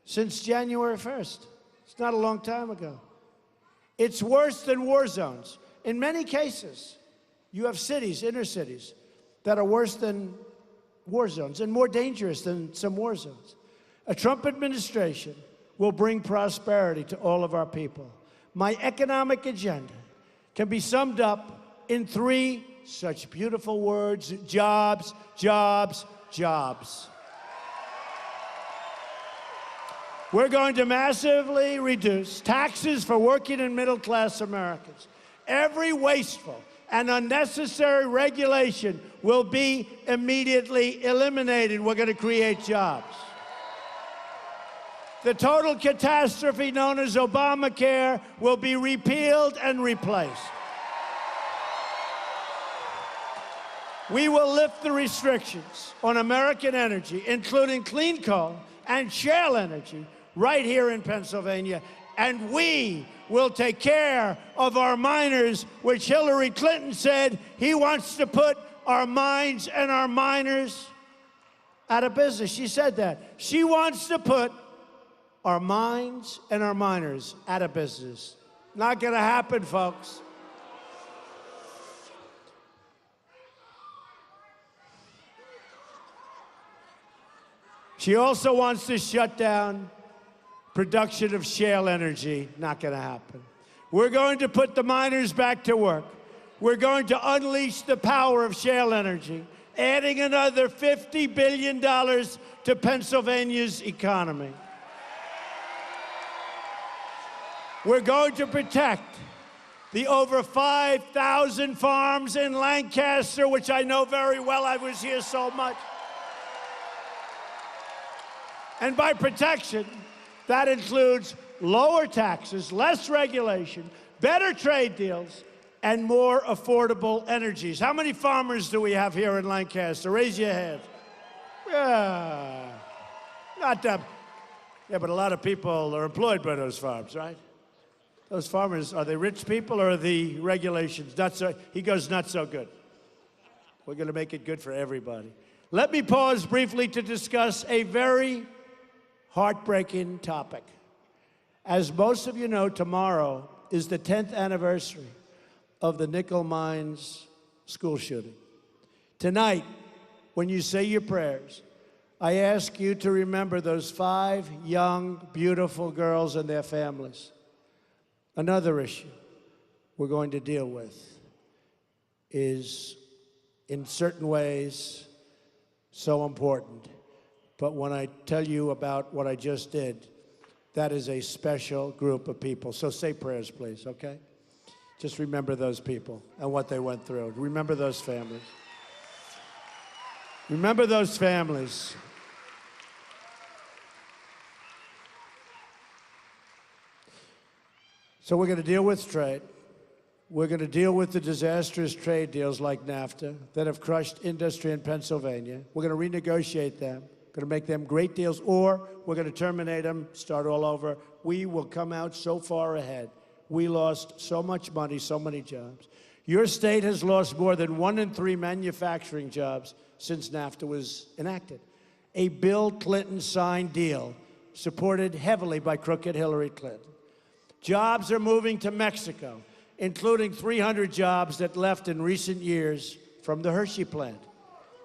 since January 1st. It's not a long time ago. It's worse than war zones. In many cases, you have cities, inner cities, that are worse than war zones and more dangerous than some war zones. A Trump administration will bring prosperity to all of our people. My economic agenda can be summed up in 3 such beautiful words: jobs, jobs, jobs. We're going to massively reduce taxes for working and middle-class Americans. Every wasteful and unnecessary regulation will be immediately eliminated. We're going to create jobs. The total catastrophe known as Obamacare will be repealed and replaced. We will lift the restrictions on American energy, including clean coal and shale energy, right here in Pennsylvania, and we will take care of our miners, which Hillary Clinton said he wants to put our mines and our miners out of business. She said that. She wants to put our mines and our miners out of business. Not going to happen, folks. She also wants to shut down production of shale energy. Not going to happen. We're going to put the miners back to work. We're going to unleash the power of shale energy, adding another $50 billion to Pennsylvania's economy. We're going to protect the over 5,000 farms in Lancaster, which I know very well. I was here so much. And by protection, that includes lower taxes, less regulation, better trade deals, and more affordable energies. How many farmers do we have here in Lancaster? Raise your hand. Yeah, not that. Yeah, but a lot of people are employed by those farms, right? Those farmers, are they rich people or are the regulations not so? He goes, not so good. We're going to make it good for everybody. Let me pause briefly to discuss a very heartbreaking topic. As most of you know, tomorrow is the 10th anniversary of the Nickel Mines school shooting. Tonight, when you say your prayers, I ask you to remember those 5 young, beautiful girls and their families. Another issue. we're going to deal with is, in certain ways, so important. But when I tell you about what I just did, that is a special group of people. So say prayers, please, okay? Just remember those people and what they went through. Remember those families. Remember those families. So we're going to deal with trade. We're going to deal with the disastrous trade deals like NAFTA that have crushed industry in Pennsylvania. We're going to renegotiate them. Going to make them great deals, or we're going to terminate them, start all over. We will come out so far ahead. We lost so much money, so many jobs. Your state has lost more than 1 in 3 manufacturing jobs since NAFTA was enacted. A Bill Clinton signed deal supported heavily by crooked Hillary Clinton. Jobs are moving to Mexico, including 300 jobs that left in recent years from the Hershey plant.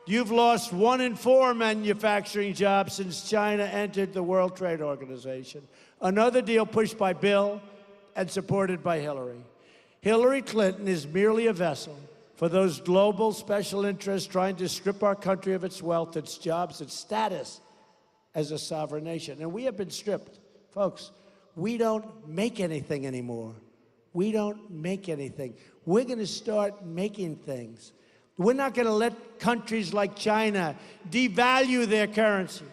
You've lost 1 in 4 manufacturing jobs since China entered the World Trade Organization. Another deal pushed by Bill and supported by Hillary. Hillary Clinton is merely a vessel for those global special interests trying to strip our country of its wealth, its jobs, its status as a sovereign nation. And we have been stripped. Folks, we don't make anything anymore. We don't make anything. We're going to start making things. We're not going to let countries like China devalue their currency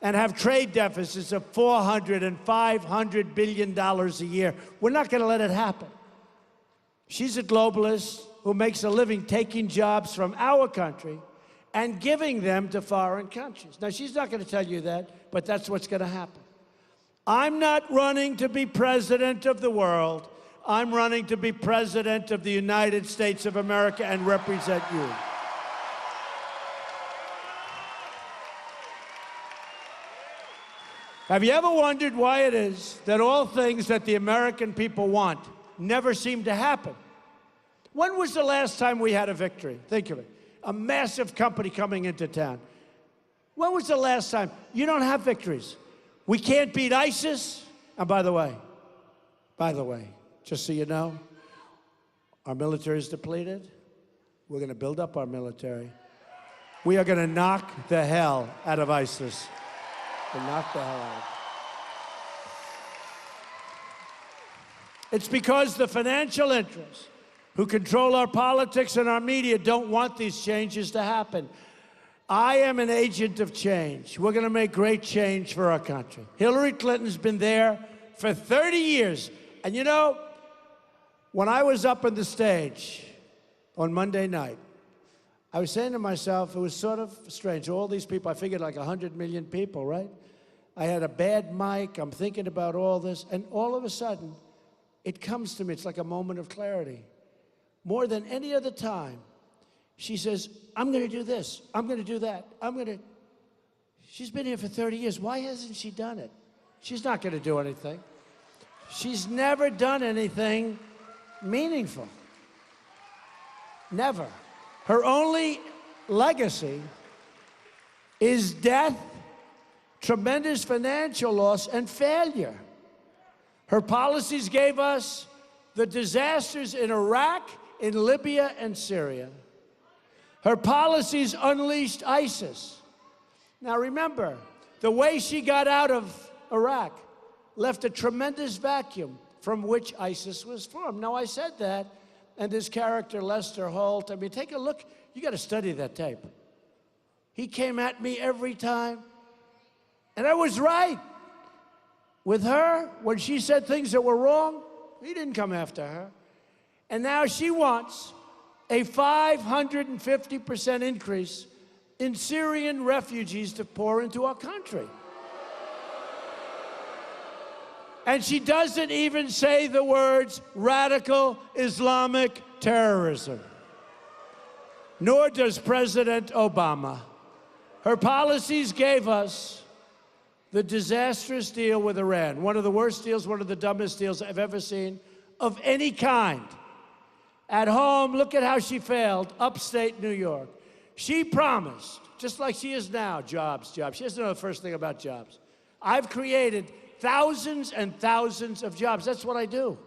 and have trade deficits of $400 and $500 billion a year. We're not going to let it happen. She's a globalist who makes a living taking jobs from our country and giving them to foreign countries. Now, she's not going to tell you that, but that's what's going to happen. I'm not running to be president of the world. I'm running to be president of the United States of America and represent you. Have you ever wondered why it is that all things that the American people want never seem to happen? When was the last time we had a victory? Think of it. A massive company coming into town. When was the last time? You don't have victories. We can't beat ISIS. And by the way, just so you know, our military is depleted. We're going to build up our military. We are going to knock the hell out of ISIS. We'll knock the hell out. It's because the financial interests who control our politics and our media don't want these changes to happen. I am an agent of change. We're going to make great change for our country. Hillary Clinton's been there for 30 years. And you know, when I was up on the stage on Monday night, I was saying to myself, it was sort of strange. All these people, I figured like 100 million people, right? I had a bad mic. I'm thinking about all this. And all of a sudden, it comes to me. It's like a moment of clarity. More than any other time, she says, I'm going to do this. I'm going to do that. She's been here for 30 years. Why hasn't she done it? She's not going to do anything. She's never done anything meaningful. Never. Her only legacy is death, tremendous financial loss, and failure. Her policies gave us the disasters in Iraq, in Libya, and Syria. Her policies unleashed ISIS. Now remember, the way she got out of Iraq left a tremendous vacuum from which ISIS was formed. Now, I said that, and this character, Lester Holt, I mean, take a look. You got to study that tape. He came at me every time, and I was right. With her, when she said things that were wrong, he didn't come after her. And now she wants a 550% increase in Syrian refugees to pour into our country. And she doesn't even say the words radical Islamic terrorism. Nor does President Obama. Her policies gave us the disastrous deal with Iran, one of the worst deals, one of the dumbest deals I've ever seen of any kind. At home, look at how she failed, upstate New York. She promised, just like she is now, jobs, jobs. She doesn't know the first thing about jobs. I've created thousands and thousands of jobs. That's what I do.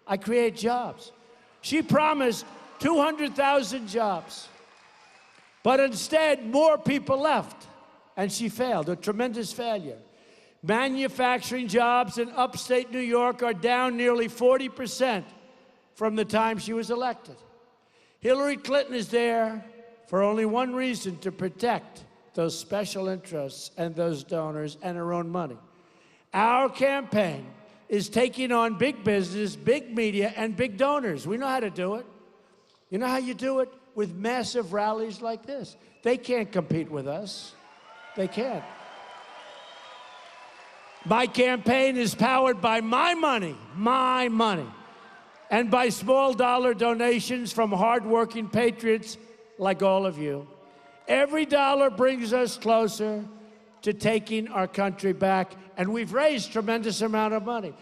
I create jobs. She promised 200,000 jobs. But instead, more people left, and she failed, a tremendous failure. Manufacturing jobs in upstate New York are down nearly 40% from the time she was elected. Hillary Clinton is there for only one reason: to protect those special interests and those donors and her own money. Our campaign is taking on big business, big media, and big donors. We know how to do it. You know how you do it? With massive rallies like this. They can't compete with us. They can't. My campaign is powered by my money, and by small dollar donations from hardworking patriots like all of you. Every dollar brings us closer to taking our country back, and we've raised a tremendous amount of money.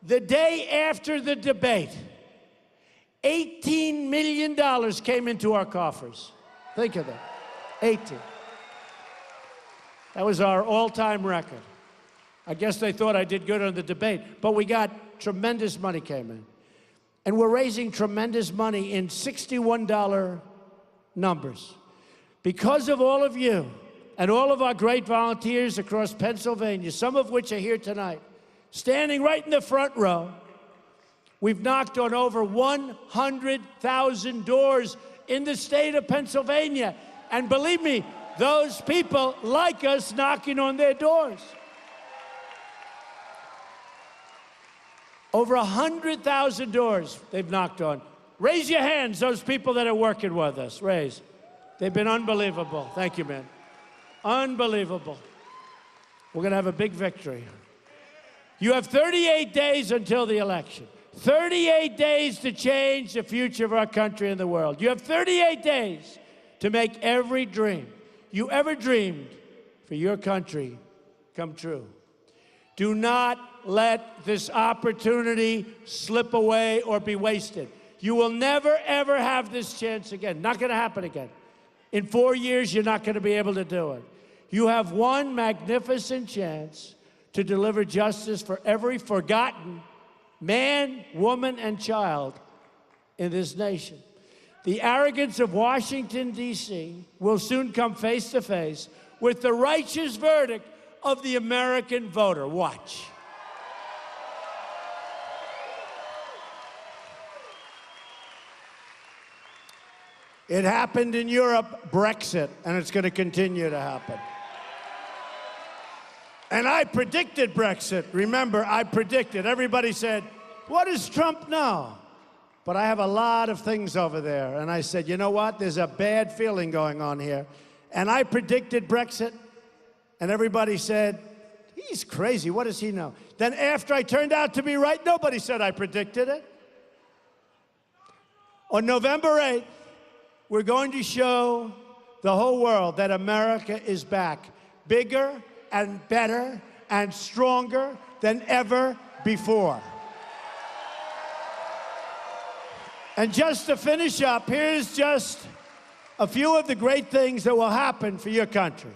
The day after the debate, $18 million came into our coffers. Think of that, 18. That was our all-time record. I guess they thought I did good on the debate, but we got tremendous money came in. And we're raising tremendous money in $61 numbers. Because of all of you and all of our great volunteers across Pennsylvania, some of which are here tonight, standing right in the front row, we've knocked on over 100,000 doors in the state of Pennsylvania. And believe me, those people like us knocking on their doors. Over 100,000 doors they've knocked on. Raise your hands, those people that are working with us. Raise. They've been unbelievable. Thank you, man. Unbelievable. We're going to have a big victory. You have 38 days until the election. 38 days to change the future of our country and the world. You have 38 days to make every dream you ever dreamed for your country come true. Do not let this opportunity slip away or be wasted. You will never, ever have this chance again. Not going to happen again. In 4 years, you're not going to be able to do it. You have one magnificent chance to deliver justice for every forgotten man, woman, and child in this nation. The arrogance of Washington, D.C. will soon come face to face with the righteous verdict of the American voter. Watch. It happened in Europe, Brexit, and it's going to continue to happen. And I predicted Brexit. Remember, I predicted. Everybody said, what does Trump know? But I have a lot of things over there. And I said, you know what? There's a bad feeling going on here. And I predicted Brexit. And everybody said, he's crazy. What does he know? Then after I turned out to be right, nobody said I predicted it. On November 8th, we're going to show the whole world that America is back, bigger and better and stronger than ever before. And just to finish up, here's just a few of the great things that will happen for your country.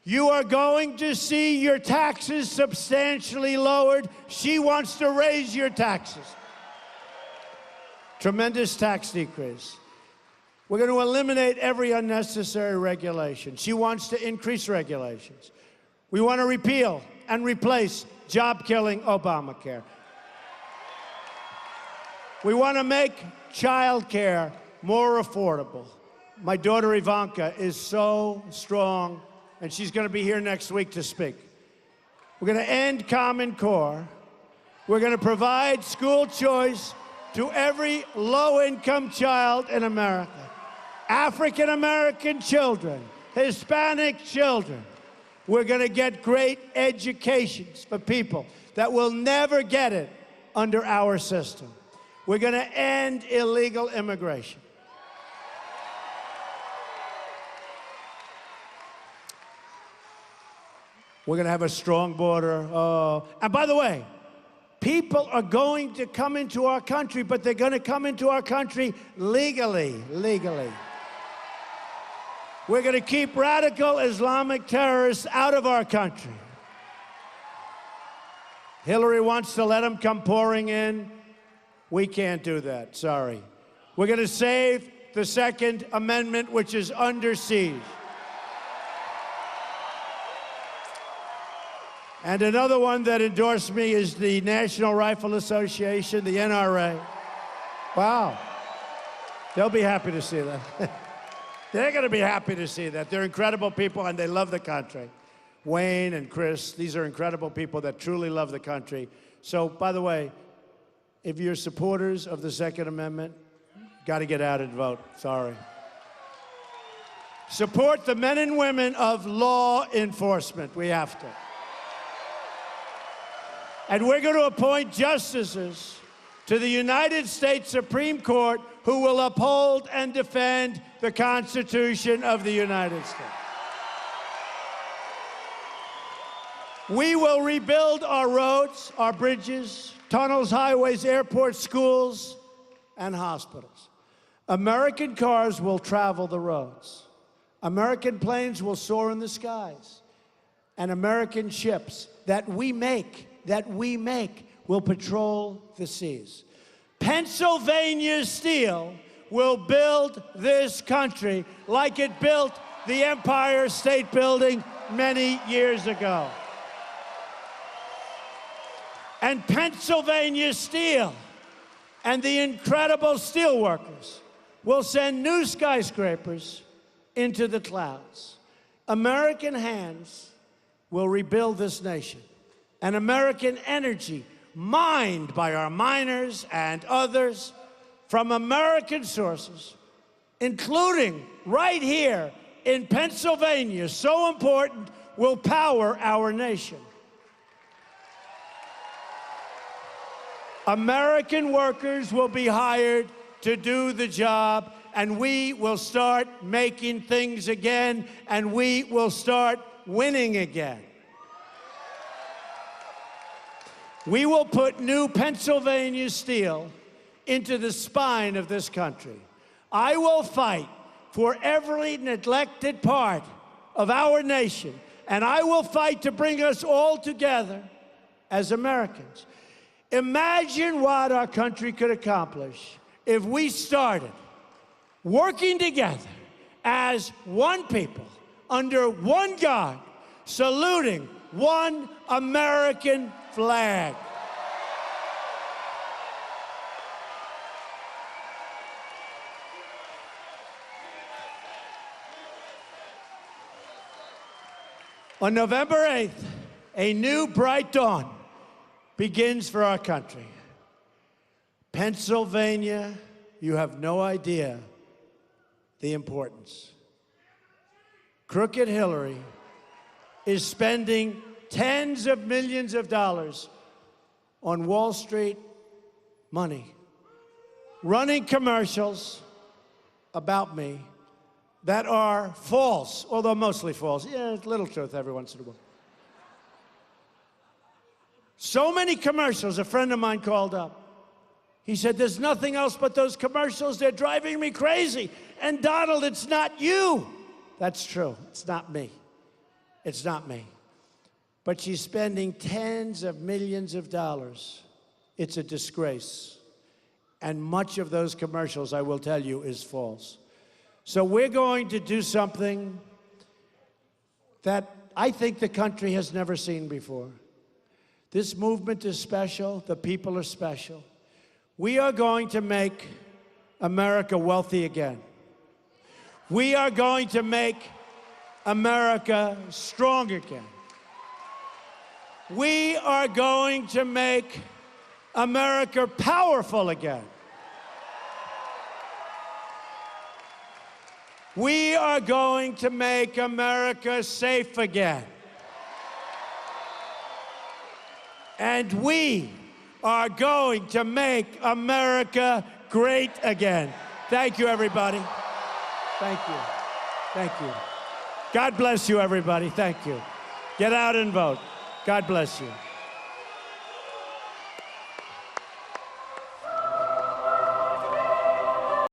You are going to see your taxes substantially lowered. She wants to raise your taxes. Tremendous tax decrease. We're going to eliminate every unnecessary regulation. She wants to increase regulations. We want to repeal and replace job-killing Obamacare. We want to make child care more affordable. My daughter Ivanka is so strong, and she's going to be here next week to speak. We're going to end Common Core. We're going to provide school choice to every low-income child in America. African-American children, Hispanic children. We're going to get great educations for people that will never get it under our system. We're going to end illegal immigration. We're going to have a strong border. And by the way, people are going to come into our country, but they're going to come into our country legally. We're going to keep radical Islamic terrorists out of our country. Hillary wants to let them come pouring in. We can't do that, sorry. We're going to save the Second Amendment, which is under siege. And another one that endorsed me is the National Rifle Association, the NRA. Wow. They'll be happy to see that. They're going to be happy to see that. They're incredible people, and they love the country. Wayne and Chris, these are incredible people that truly love the country. So, by the way, if you're supporters of the Second Amendment, got to get out and vote. Sorry. Support the men and women of law enforcement. We have to. And we're going to appoint justices to the United States Supreme Court who will uphold and defend the Constitution of the United States. We will rebuild our roads, our bridges, tunnels, highways, airports, schools, and hospitals. American cars will travel the roads. American planes will soar in the skies. And American ships that we make, will patrol the seas. Pennsylvania Steel will build this country like it built the Empire State Building many years ago. And Pennsylvania Steel and the incredible steel workers will send new skyscrapers into the clouds. American hands will rebuild this nation. And American energy, mined by our miners and others from American sources, including right here in Pennsylvania, so important, will power our nation. American workers will be hired to do the job, and we will start making things again, and we will start winning again. We will put new Pennsylvania steel into the spine of this country. I will fight for every neglected part of our nation, and I will fight to bring us all together as Americans. Imagine what our country could accomplish if we started working together as one people, under one God, saluting one American flag. On November 8th, a new bright dawn begins for our country. Pennsylvania, you have no idea the importance. Crooked Hillary is spending tens of millions of dollars on Wall Street money, running commercials about me that are false, although mostly false. Yeah, a little truth every once in a while. So many commercials, a friend of mine called up. He said, there's nothing else but those commercials. They're driving me crazy. And Donald, it's not you. That's true. It's not me. It's not me. But she's spending tens of millions of dollars. It's a disgrace. And much of those commercials, I will tell you, is false. So we're going to do something that I think the country has never seen before. This movement is special. The people are special. We are going to make America wealthy again. We are going to make America strong again. We are going to make America powerful again. We are going to make America safe again. And we are going to make America great again. Thank you, everybody. Thank you. Thank you. God bless you, everybody. Thank you. Get out and vote. God bless you.